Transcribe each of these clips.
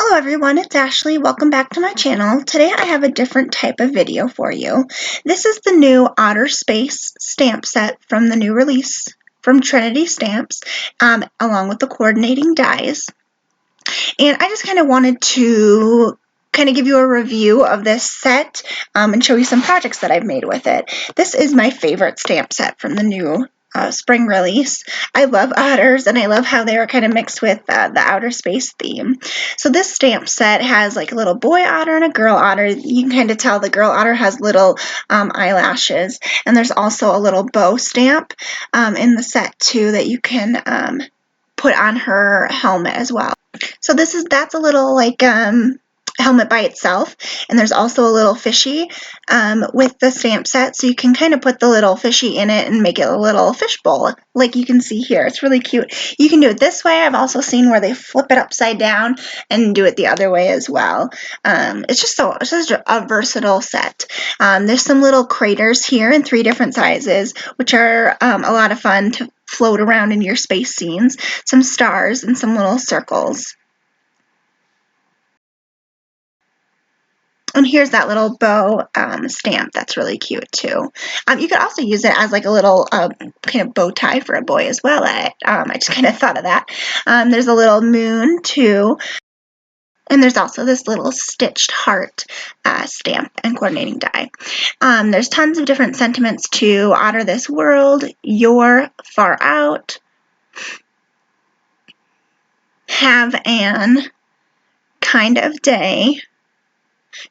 Hello everyone, it's Ashley. Welcome back to my channel. Today I have a different type of video for you. This is the new Otter Space stamp set from the new release from Trinity Stamps, along with the coordinating dies. And I just kind of wanted to give you a review of this set and show you some projects that I've made with it. This is my favorite stamp set from the new spring release. I love otters, and I love how they are kind of mixed with the outer space theme. So this stamp set has like a little boy otter and a girl otter. You can kind of tell the girl otter has little eyelashes, and there's also a little bow stamp in the set too that you can put on her helmet as well. So that's a little like helmet by itself, and there's also a little fishy with the stamp set, so you can kind of put the little fishy in it and make it a little fishbowl like you can see here. It's really cute. You can do it this way. I've also seen where they flip it upside down and do it the other way as well. It's just a versatile set. There's some little craters here in 3 different sizes, which are a lot of fun to float around in your space scenes. Some stars and some little circles. And here's that little bow stamp. That's really cute too. You could also use it as like a little kind of bow tie for a boy as well. I just kind of thought of that. There's a little moon too. And there's also this little stitched heart stamp and coordinating die. There's tons of different sentiments to Otter this world, you're far out, have an kind of day,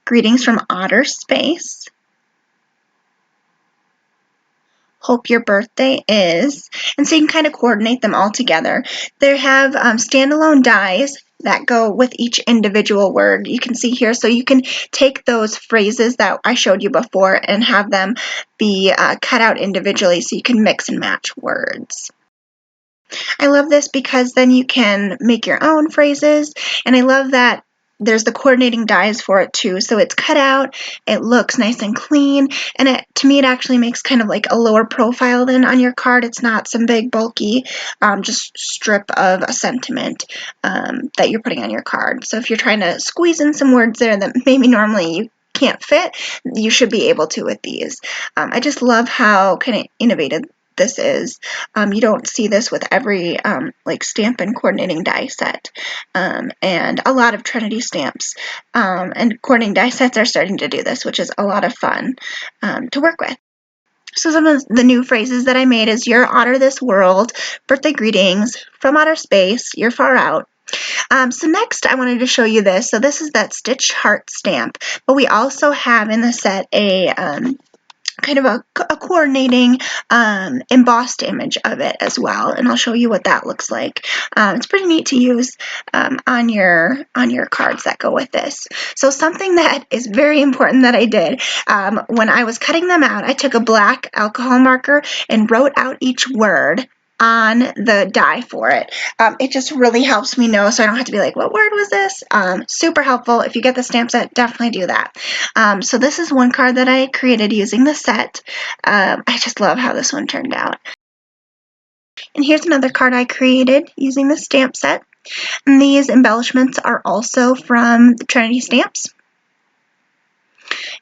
greetings from outer space, hope your birthday is, and so you can kind of coordinate them all together. They have standalone dies that go with each individual word. You can see here, so you can take those phrases that I showed you before and have them be cut out individually so you can mix and match words. I love this because then you can make your own phrases, and I love that there's the coordinating dies for it too, so it's cut out, it looks nice and clean, and to me it actually makes kind of like a lower profile than on your card. It's not some big bulky just strip of a sentiment that you're putting on your card. So if you're trying to squeeze in some words there that maybe normally you can't fit, you should be able to with these. I just love how kind of innovative this is. You don't see this with every like stamp and coordinating die set, and a lot of Trinity stamps and coordinating die sets are starting to do this, which is a lot of fun to work with. So some of the new phrases that I made is you're Otter this world, birthday greetings, from outer space, you're far out. So next I wanted to show you this. So this is that stitched heart stamp, but we also have in the set a kind of a coordinating embossed image of it as well, and I'll show you what that looks like. It's pretty neat to use on your cards that go with this. So something that is very important that I did when I was cutting them out, I took a black alcohol marker and wrote out each word on the die for it. It just really helps me know, so I don't have to be like, what word was this? Super helpful. If you get the stamp set, definitely do that. So this is one card that I created using the set. I just love how this one turned out. And here's another card I created using the stamp set. And these embellishments are also from the Trinity Stamps.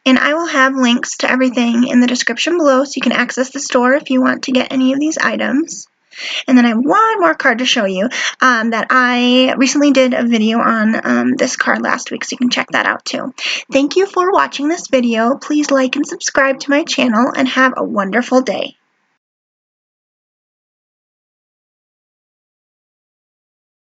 And I will have links to everything in the description below, so you can access the store if you want to get any of these items. And then I have one more card to show you that I recently did a video on this card last week, so you can check that out too. Thank you for watching this video. Please like and subscribe to my channel, and have a wonderful day.